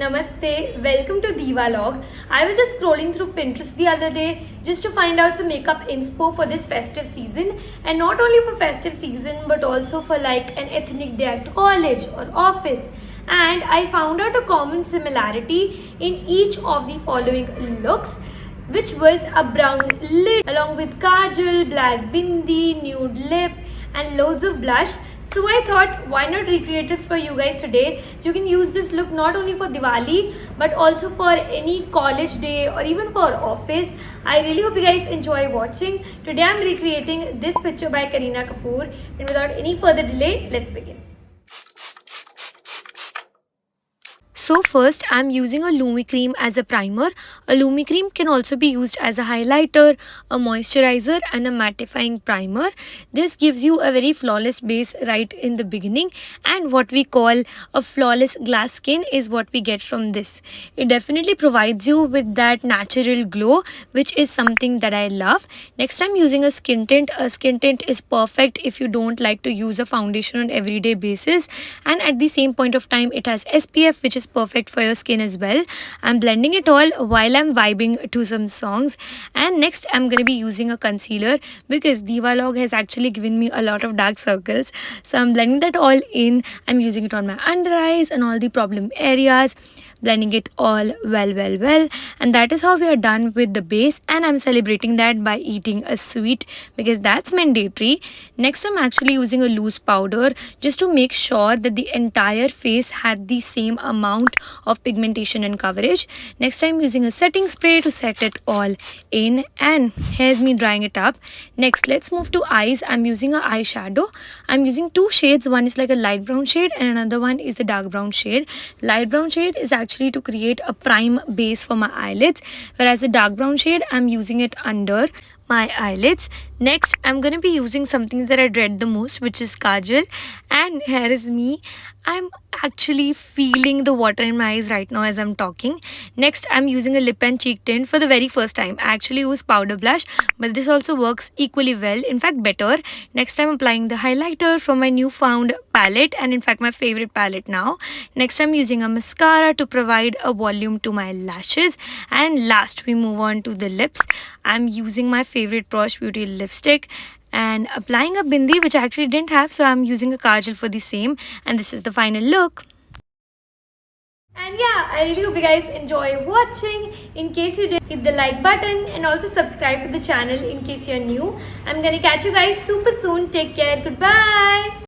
Namaste, welcome to DIWALOG. I was just scrolling through Pinterest the other day just to find out some makeup inspo for this festive season, and not only for festive season but also for like an ethnic day at college or office. And I found out a common similarity in each of the following looks, which was a brown lid along with kajal, black bindi, nude lip and loads of blush. So I thought, why not recreate it for you guys today? You can use this look not only for Diwali but also for any college day or even for office. I really hope you guys enjoy watching. Today I'm recreating this picture by KAREENA Kapoor, and without any further delay, let's begin. So first I'm using a Lumi cream as a primer. A Lumi cream can also be used as a highlighter, a moisturizer and a mattifying primer. This gives you a very flawless base right in the beginning, and what we call a flawless glass skin is what we get from this. It definitely provides you with that natural glow, which is something that I love. Next I'm using a skin tint. A skin tint is perfect if you don't like to use a foundation on everyday basis, and at the same point of time it has SPF, which is perfect for your skin as well. I'm blending it all while I'm vibing to some songs. And next I'm going to be using a concealer because DIWALOG has actually given me a lot of dark circles, so I'm blending that all in. I'm using it on my under eyes and all the problem areas, blending it all well, and that is how we are done with the base. And I'm celebrating that by eating a sweet because that's mandatory. Next I'm actually using a loose powder just to make sure that the entire face had the same amount of pigmentation and coverage. Next I'm using a setting spray to set it all in, and here's me drying it up. Next let's move to eyes. I'm using a eyeshadow. I'm using two shades. One is like a light brown shade and another one is the dark brown shade. Light brown shade is actually to create a prime base for my eyelids, whereas the dark brown shade I'm using it under my eyelids. Next I'm going to be using something that I dread the most, which is kajal, and here is me. I'm actually feeling the water in my eyes right now as I'm talking. Next I'm using a lip and cheek tint for the very first time. I actually use powder blush, but this also works equally well, in fact better. Next I'm applying the highlighter from my newfound palette, and in fact my favorite palette now. Next I'm using a mascara to provide a volume to my lashes, and last we move on to the lips. I'm using my favorite Praush Beauty lipstick and applying a bindi, which I actually didn't have, so I'm using a kajal for the same, and this is the final look. And yeah, I really hope you guys enjoy watching. In case you did, hit the like button and also subscribe to the channel in case you're new. I'm gonna catch you guys super soon. Take care. Goodbye.